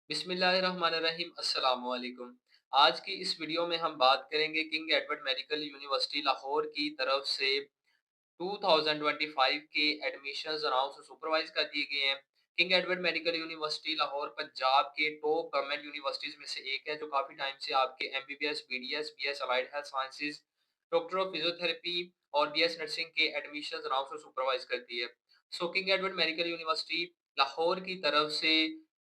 बिस्मिल्लाहिर्रहमानिर्रहीम अस्सलाम वालेकुम। आज की इस वीडियो में हम बात करेंगे king Edward medical university Lahore की तरफ से 2025 के एडमिशंस अनाउंस और सुपरवाइज कर दिए गए हैं। King Edward medical university Lahore Punjab के टॉप गवर्नमेंट यूनिवर्सिटीज में से एक है जो काफ़ी टाइम से आपके MBBS, BDS, BS allied health sciences, doctor of physiotherapy और बीएस नर्सिंग के एडमिशंस अनाउंस और सुपरवाइज करती है। So King Edward medical university Lahore की तरफ से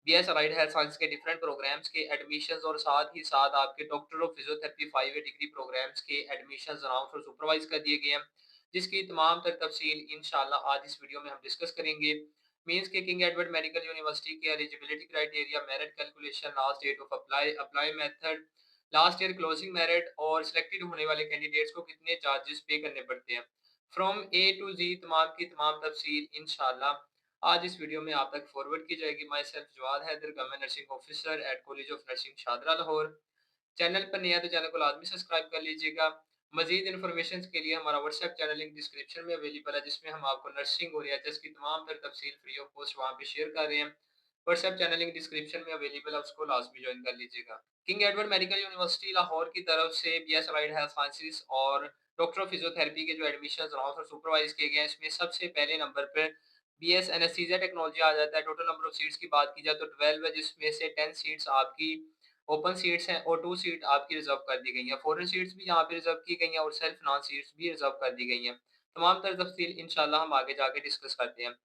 बीएस अलाइड हेल्थ साइंस के डिफरेंट प्रोग्राम्स के एडमिशंस और साथ ही साथ आपके doctor of physiotherapy 5 year degree programs के एडमिशंस अनाउंस और सुपरवाइज कर दिए गए हैं, जिसकी तमाम तर तफसील इंशाल्लाह आज इस वीडियो में हम डिस्कस करेंगे। मींस के किंग एडवर्ड मेडिकल यूनिवर्सिटी के eligibility criteria, merit calculation, last date of apply, apply method, last year closing merit और सिलेक्टेड होने वाले कैंडिडेट्स को कितने चार्जेस पे करने पड़ते हैं, फ्रॉम ए टू जी तमाम की तमाम तफसील इंशाल्लाह आज इस वीडियो में आप तक फॉरवर्ड की जाएगी। Myself Jawad Haidar, government nursing officer at college of nursing Shahdara Lahore. Channel पर नया तो चैनल को लाजमी सब्सक्राइब कर लीजिएगा। मजीद इन्फॉर्मेशन के लिए हमारा व्हाट्सएप चैनल लिंक डिस्क्रिप्शन में अवेलेबल है, जिसमें हम आपको नर्सिंग और एच की तमाम तर तफसील फ्री ऑफ कॉस्ट वहाँ पे शेयर कर रहे हैं। व्हाट्सएप चैनल लिंक डिस्क्रिप्शन में अवेलेबल है, उसको लाजमी ज्वाइन कर लीजिएगा। King Edward medical university Lahore की तरफ से बीएस अलाइड हेल्थ साइंसेज और डॉक्टर ऑफ फिजियोथेरेपी के जो एडमिशन और सुपरवाइज किए गए हैं, इसमें सबसे पहले नंबर पर बीएस एनेस्थीसिया टेक्नोलॉजी आ जाता है। टोटल नंबर ऑफ सीट्स की बात की जाए तो 12 है, जिसमें से 10 सीट्स आपकी ओपन सीट्स हैं और 2 सीट आपकी रिजर्व कर दी गई हैं। फॉरेन सीट्स भी यहाँ पे रिजर्व की गई हैं और सेल्फ फाइनेंस सीट्स भी रिजर्व कर दी गई हैं। तमाम तर तफसील इंशाल्लाह हम आगे जाके डिस्कस करते हैं।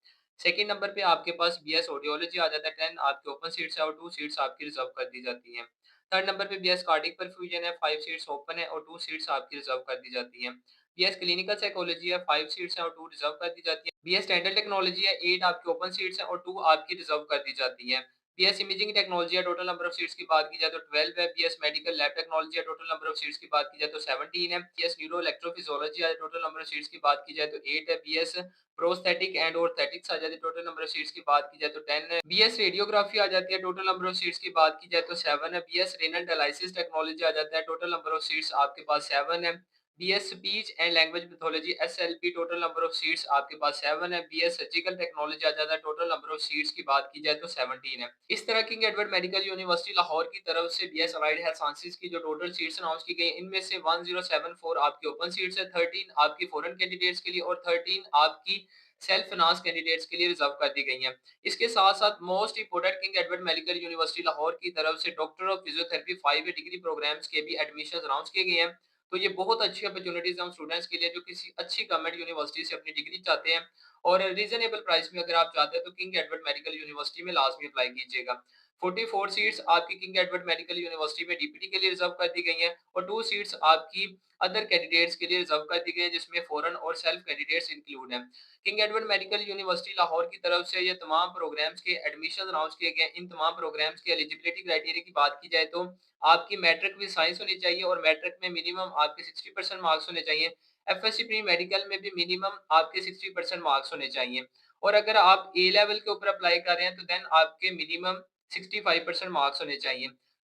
सेकंड नंबर पे आपके पास बीएस ऑडियोलॉजी आ जाता है, 10 आपकी ओपन सीट्स है और 2 सीट्स आपकी रिजर्व कर दी जाती हैं। थर्ड नंबर पे बीएस कार्डिक परफ्यूजन है, 5 सीट्स ओपन है और 2 सीट्स आपकी रिजर्व कर दी जाती हैं। बीएस क्लिनिकल साइकोलॉजी है, 5 सीट्स हैं और 2 रिजर्व कर दी जाती है। बीएस डेंटल टेक्नोलॉजी है, 8 आपकी ओपन सीट्स हैं और 2 आपकी रिजर्व कर दी जाती हैं। बीएस इमेजिंग टेक्नोलॉजी है, टोटल नंबर ऑफ सीट्स की बात की जाए तो 12 है। बीएस मेडिकल लैब टेक्नोलॉजी है, टोटल नंबर ऑफ सीट्स की बात की जाए तो 17 है। बीएस न्यूरो इलेक्ट्रोफिजियोलॉजी है, टोटल नंबर ऑफ सीट्स की बात की जाए तो 8 है। बीएस प्रोस्थेटिक एंड ऑर्थेटिक्स आ जाती है, टोटल नंबर ऑफ सीट्स की बात की जाए तो 10 है। बीएस रेडियोग्राफी आ जाती है, टोटल नंबर ऑफ सीट्स की बात की जाए तो 7 है। बीएस रेनल डायलिसिस टेक्नोलॉजी आ जाता है, टोटल नंबर ऑफ सीट्स आपके पास 7 है। BS speech and language pathology SLP, total number of seats आपके पास 7 है। बीएस सर्जिकल टेक्नोलॉजी आ जाता है, टोटल नंबर ऑफ सीट्स की बात की जाए तो 17 है। इस तरह king Edward medical university Lahore की तरफ से बीएस अलाइड हेल्थ साइंसेज की जो टोटल सीट्स अनाउंस की गई हैं, इनमें से 1074 आपकी ओपन सीट्स है, 13 आपकी फॉरेन कैंडिडेट्स के लिए और 13 आपकी सेल्फ फाइनेंस कैंडिडेट्स के लिए रिजर्व कर दी गई हैं। इसके साथ साथ most important King Edward medical university Lahore की तरफ से doctor of physiotherapy 5 year degree programs के भी एडमिशन अनाउंस किए गए हैं। तो ये बहुत अच्छी अपॉर्चुनिटीज हैं उन स्टूडेंट्स के लिए जो किसी अच्छी गवर्नमेंट यूनिवर्सिटी से अपनी डिग्री चाहते हैं और रीजनेबल प्राइस में अगर आप चाहते हैं तो किंग एडवर्ड मेडिकल यूनिवर्सिटी में लाजमी अप्लाई कीजिएगा। 44 सीट्स आपकी किंग एडवर्ड मेडिकल यूनिवर्सिटी में डीपीटी के लिए रिजर्व कर दी गई हैं और 2 सीट्स आपकी अदर कैंडिडेट्स के लिए रिजर्व कर दी गई है, जिसमें फॉरेन और सेल्फ कैंडिडेट्स इंक्लूड हैं। King Edward medical university Lahore की तरफ से ये तमाम प्रोग्राम्स के एडमिशन अनाउंस किए गए। इन तमाम प्रोग्राम्स की एलिजिबिलिटी क्राइटेरिया की बात की जाए तो आपकी मैट्रिक विद साइंस होनी चाहिए और मैट्रिक में मिनिमम आपके 60% मार्क्स होने चाहिए। एफएससी प्री मेडिकल में भी मिनिमम आपके 60% मार्क्स होने चाहिए और अगर आप ए लेवल के ऊपर अप्लाई कर रहे हैं तो देन आपके मिनिमम 65% मार्क्स होने चाहिए।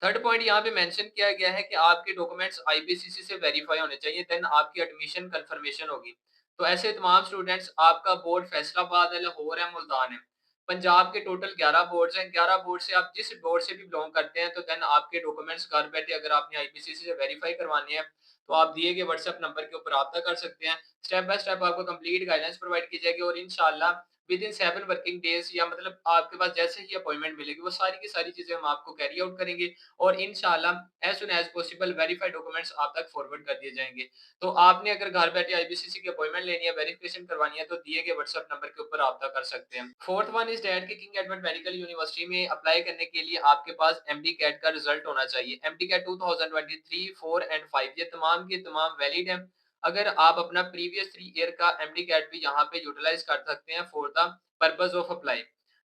थर्ड पॉइंट यहाँ पे मेंशन किया गया है कि आपके डॉक्यूमेंट्स आईपीसीसी से वेरीफाई होने चाहिए, देन आपकी एडमिशन कंफर्मेशन होगी। तो ऐसे तमाम स्टूडेंट्स, आपका बोर्ड फैसलाबाद है, लाहौर है, मुल्तान है। पंजाब के टोटल 11 बोर्ड्स हैं। 11 बोर्ड से आप जिस बोर्ड से भी बिलोंग करते हैं तो देन आपके डॉक्यूमेंट्स घर बैठे अगर आपने आईपीसीसी से वेरीफाई करवाने हैं तो आप दिए गए व्हाट्सएप नंबर के ऊपर रब्ता कर सकते हैं। स्टेप बाय स्टेप आपको कंप्लीट गाइडेंस प्रोवाइड की जाएगी और इंशाल्लाह विद इन 7 वर्किंग डेज या मतलब आपके पास जैसे ही अपॉइंटमेंट मिलेगी वो सारी की सारी चीजें हम आपको कैरी आउट करेंगे और इंशाल्लाह as soon as possible verified documents आप तक फॉरवर्ड कर दिए जाएंगे। तो आपने अगर घर बैठे आईबीसीसी की अपॉइंटमेंट लेनी है, वेरिफिकेशन करवानी है तो दिए गए व्हाट्सएप नंबर के ऊपर रब्ता कर सकते हैं। फोर्थ वन इज दैट कि किंग एडवर्ड मेडिकल यूनिवर्सिटी में अप्लाई करने के लिए आपके पास एमडी कैट का रिजल्ट होना चाहिए। एमडी कैट 2023, 4 एंड 5 ये तमाम के तमाम वैलिड है। अगर आप अपना प्रीवियस 3 ईयर का एमडी कैट भी यहाँ पे यूटिलाइज कर सकते हैं for the purpose of apply.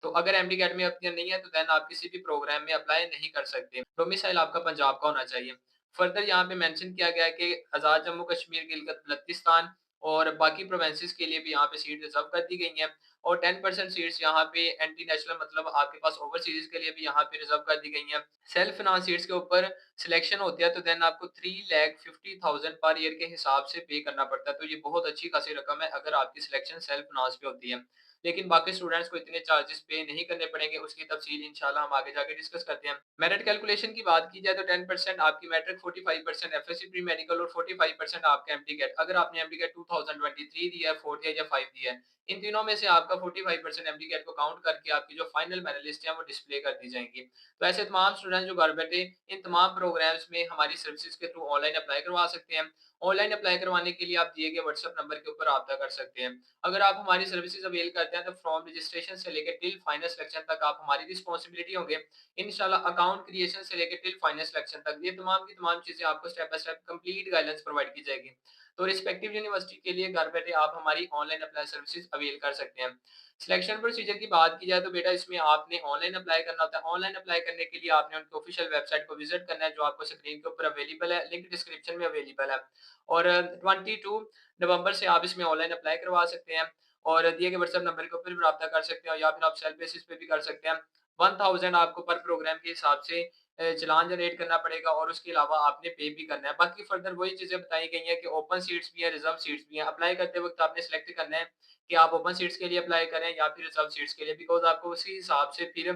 तो अगर एमडी कैट में अपने नहीं है तो देन आप किसी भी प्रोग्राम में अप्लाई नहीं कर सकते। डोमिसाइल आपका पंजाब का होना चाहिए। फर्दर यहाँ पे मेंशन किया गया है कि आज़ाद जम्मू कश्मीर, गिलगित बल्तिस्तान और बाकी प्रोविंसेस के लिए भी यहाँ पे सीट रिजर्व कर दी गई हैं और 10% सीट्स यहाँ पे एंटी नेशनल मतलब आपके पास ओवरसीज के लिए भी यहाँ पे रिजर्व कर दी गई हैं। सेल्फ फाइनेंस सीट्स के ऊपर सिलेक्शन होती है तो देन आपको 3,50,000 पर ईयर के हिसाब से पे करना पड़ता है। तो ये बहुत अच्छी खासी रकम है अगर आपकी सिलेक्शन सेल्फ फाइनेंस पे होती है। लेकिन बाकी स्टूडेंट्स को इतने चार्जेस पे नहीं करने पड़ेंगे, उसकी तफसील इंशाल्लाह हम आगे जाके डिस्कस करते हैं। मेरिट कैलकुलेशन की बात की जाए तो 10% आपकी मैट्रिक, 45% एफएससी प्री मेडिकल और 45% आपका एमडी गेट। अगर आपने एमडी गेट 2023 दिया है, 4 दिया या 5 दिया है, इन तीनों में से आपका 45% एमडी गेट को काउंट करके आपकी जो फाइनल मेरिट लिस्ट है वो डिस्प्ले कर दी जाएंगी। तो ऐसे तमाम स्टूडेंट जो घर बैठे इन तमाम प्रोग्राम्स में हमारी सर्विसेज के थ्रू ऑनलाइन अप्लाई करवा सकते हैं। ऑनलाइन अप्लाई करवाने के लिए आप दिए गए व्हाट्सएप नंबर के ऊपर रब्ता कर सकते हैं। अगर आप हमारी सर्विसेज अवेल करते हैं तो फ्रॉम रजिस्ट्रेशन से लेकर टिल फाइनल सिलेक्शन तक आप हमारी रिस्पांसिबिलिटी होंगे। इंशाल्लाह अकाउंट क्रिएशन से लेकर टिल फाइनल सिलेक्शन तक ये तमाम की तमाम चीजें आपको step by step complete guidance provide की जाएगी। तो रिस्पेक्टिव यूनिवर्सिटी के लिए घर बैठे आप हमारी ऑनलाइन अप्लाई सर्विसेज अवेल कर सकते हैं। सिलेक्शन प्रोसीजर की बात की जाए तो बेटा इसमें आपने ऑनलाइन अप्लाई करना होता है। ऑनलाइन अप्लाई करने के लिए आपने उनकी ऑफिशियल वेबसाइट को विजिट करना है, जो आपको स्क्रीन के ऊपर अवेलेबल है, लिंक डिस्क्रिप्शन में अवेलेबल है। और 22 नवंबर से आप इसमें ऑनलाइन अप्लाई करवा सकते हैं और दिए गए व्हाट्सएप नंबर के ऊपर भी रब्ता कर सकते हैं, या फिर आप सेल्फ बेसिस पे भी कर सकते हैं। 1000 आपको पर प्रोग्राम के हिसाब से चालान जनरेट करना पड़ेगा और उसके अलावा आपने पे भी करना है। बाकी फर्दर वही चीज़ें बताई गई हैं कि ओपन सीट्स भी हैं, रिजर्व सीट्स भी हैं। अप्लाई करते वक़्त आपने सेलेक्ट करना है कि आप ओपन सीट्स के लिए अप्लाई करें या फिर रिजर्व सीट्स के लिए, बिकॉज़ आपको उसी हिसाब से फिर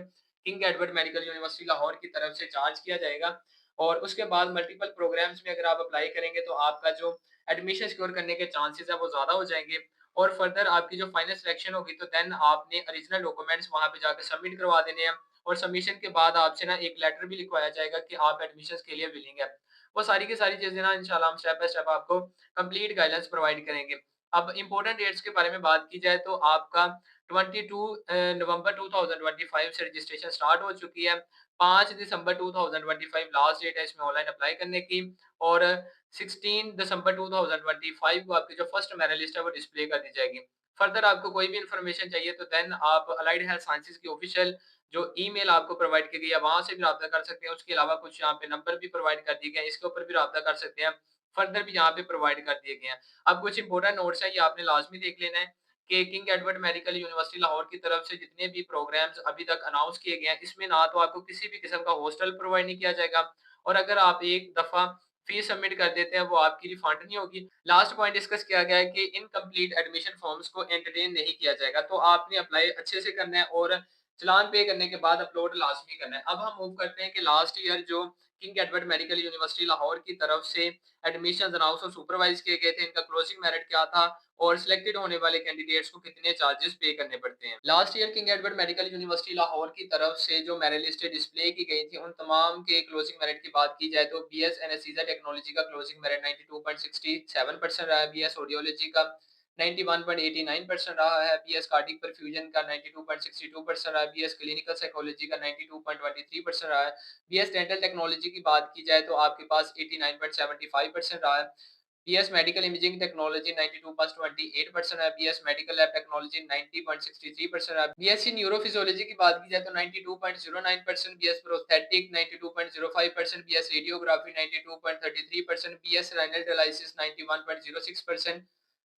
king Edward medical university Lahore की तरफ से चार्ज किया जाएगा। और उसके बाद मल्टीपल प्रोग्राम्स में अगर आप अप्लाई करेंगे तो आपका जो एडमिशन सिक्योर करने के चांसेस है वो ज़्यादा हो जाएँगे। और फर्दर आपकी जो फाइनल सिलेक्शन होगी तो देन आपने ओरिजिनल डॉक्यूमेंट्स वहाँ पे जाके सबमिट करवा देने हैं और सबमिशन के बाद आपसे ना एक लेटर भी लिखवाया जाएगा कि आप एडमिशन्स के लिए विलिंग है। वो सारी की सारी चीज़ें ना इंशाल्लाह हम स्टेप बाय स्टेप आपको कंप्लीट गाइडेंस प्रोवाइड करेंगे। अब इम्पोर्टेंट डेट्स के बारे में बात की जाए तो आपका 22 नवंबर 2025 से रजिस्ट्रेशन स्टार्ट हो चुकी है। 5 दिसंबर 2025 लास्ट डेट है इसमें ऑनलाइन अप्लाई करने की और 16 दिसंबर 2025 को आपकी जो फर्स्ट मेरिट लिस्ट है वो डिस्प्ले कर दी जाएगी। फर्दर आपको कोई भी इन्फॉर्मेशन चाहिए तो देन आप अलाइड हेल्थ साइंसेज की ऑफिशियल जो ईमेल आपको प्रोवाइड की गई है वहाँ से भी राब्ता कर सकते हैं। उसके अलावा कुछ यहाँ पे नंबर भी प्रोवाइड कर दिए गए हैं, इसके ऊपर भी राब्ता कर सकते हैं। फर्दर भी यहाँ पे प्रोवाइड कर दिए गए हैं। अब कुछ इंपॉर्टेंट नोट्स हैं, ये आपने लाज़मी देख लेना है कि king Edward medical university Lahore की तरफ से जितने भी प्रोग्राम्स अभी तक अनाउंस किए गए हैं, इसमें ना तो आपको किसी भी किस्म का हॉस्टल प्रोवाइड नहीं किया जाएगा और अगर आप एक दफ़ा फीस सबमिट कर देते हैं, वो आपकी रिफंड नहीं होगी। लास्ट पॉइंट डिस्कस किया गया है कि इनकम्प्लीट एडमिशन फॉर्म्स को एंटरटेन नहीं किया जाएगा, तो आपने अप्लाई अच्छे से करना है और चालान पे करने के बाद अपलोड लाज़मी करना है। अब हम मूव करते हैं कि लास्ट ईयर जो king Edward medical university Lahore की तरफ से एडमिशंस अनाउंस और सुपरवाइज किए गए थे, इनका क्लोजिंग मेरिट क्या था और सिलेक्टेड होने वाले कैंडिडेट्स को कितने चार्जेस पे करने पड़ते हैं। Last year king Edward medical university Lahore की तरफ से जो मेरिट लिस्ट डिस्प्ले की गई थी, उन तमाम के क्लोजिंग मेरिट की बात की जाए तो बीएस एनेस्थीसिया टेक्नोलॉजी का क्लोजिंग मेरिट 92.67% रहा है, बीएस ऑडियोलॉजी का 91.89% रहा है, बीएस कार्डिक परफ्यूजन का 92.62% रहा है, बीएस क्लिनिकल साइकोलॉजी का 92.23% रहा है, बीएस डेंटल टेक्नोलॉजी की बात की जाए तो आपके पास 89.75% रहा है, बीएस मेडिकल इमेजिंग टेक्नोलॉजी 92.28% है, बीएस मेडिकल लैब टेक्नोलॉजी 90.63% है, बीएससी न्यूरोफिजियोलॉजी की बात की जाए तो 92.09%, BS prosthetic 92.05%, BS radiography 92.33%, BS renal dialysis 91.06%,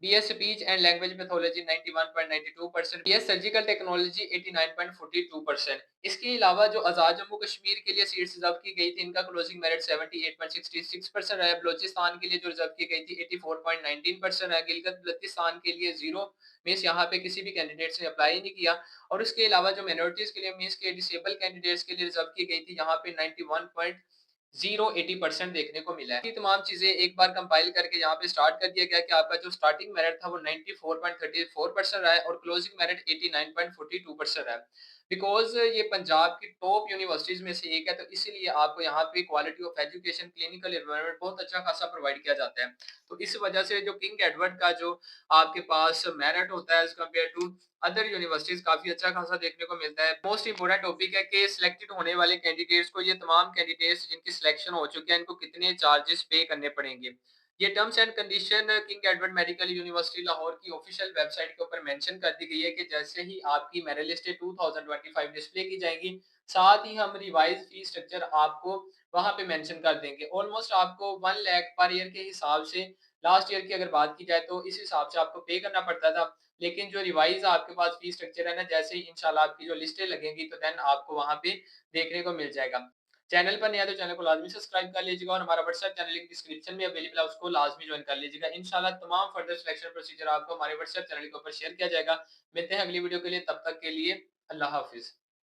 BS speech and language pathology 91.92%, BS surgical technology 89.42%। इसके अलावा जो आज़ाद जम्मू कश्मीर के लिए सीट्स रिजर्व की गई थी, इनका क्लोजिंग मेरिट 78.66% है, बलोचिस्तान के लिए जो रिजर्व की गई थी 84.19% है, गिलगित बल्तिस्तान के लिए 0 मीन्स यहाँ पे किसी भी कैंडिडेट्स ने अप्लाई नहीं किया और उसके अलावा जो माइनॉरिटीज़ के लिए मीन्स के डिसेबल कैंडिडेट्स के लिए रिजर्व की गई थी, यहाँ पे 91.080% देखने को मिला है। ये तमाम चीज़ें एक बार कंपाइल करके यहाँ पे स्टार्ट कर दिया गया कि आपका जो स्टार्टिंग मेरिट था वो 94.34% रहा है और क्लोजिंग मेरिट 89.42% रहा है। बिकॉज़ ये पंजाब की टॉप यूनिवर्सिटीज़ में से एक है, तो इसीलिए आपको यहाँ पे quality of education, clinical environment बहुत अच्छा खासा प्रोवाइड किया जाता है। तो इस वजह से जो किंग एडवर्ड का जो आपके पास मेरिट होता है as compared to other universities काफ़ी अच्छा खासा देखने को मिलता है। मोस्ट इम्पोर्टेंट टॉपिक है कि सिलेक्टेड होने वाले कैंडिडेट्स को, ये तमाम कैंडिडेट्स जिनकी सिलेक्शन हो चुकी है, इनको कितने चार्जेस पे करने पड़ेंगे। ये terms and condition king Edward medical university Lahore की ऑफिशियल वेबसाइट के ऊपर मेंशन कर दी गई है कि जैसे ही आपकी मेरिट लिस्ट 2025 डिस्प्ले की जाएगी, साथ ही हम रिवाइज फी स्ट्रक्चर आपको वहाँ पे मेंशन कर देंगे। ऑलमोस्ट आपको 1 लाख पर ईयर के हिसाब से लास्ट ईयर की अगर बात की जाए तो इस हिसाब से आपको पे करना पड़ता था। लेकिन जो रिवाइज़ आपके पास फीस स्ट्रक्चर है ना, जैसे ही इंशाल्लाह आपकी जो लिस्टें लगेंगी तो देन आपको वहाँ पे देखने को मिल जाएगा। चैनल पर नया है तो चैनल को लाज़मी सब्सक्राइब कर लीजिएगा और हमारा व्हाट्सएप चैनल लिंक डिस्क्रिप्शन में अवेलेबल है, उसको लाज़मी जॉइन कर लीजिएगा। इंशाल्लाह तमाम फर्दर सिलेक्शन प्रोसीजर आपको हमारे व्हाट्सएप चैनल के ऊपर शेयर किया जाएगा। मिलते हैं अगली वीडियो के लिए, तब तक के लिए अल्लाह हाफ़िज़।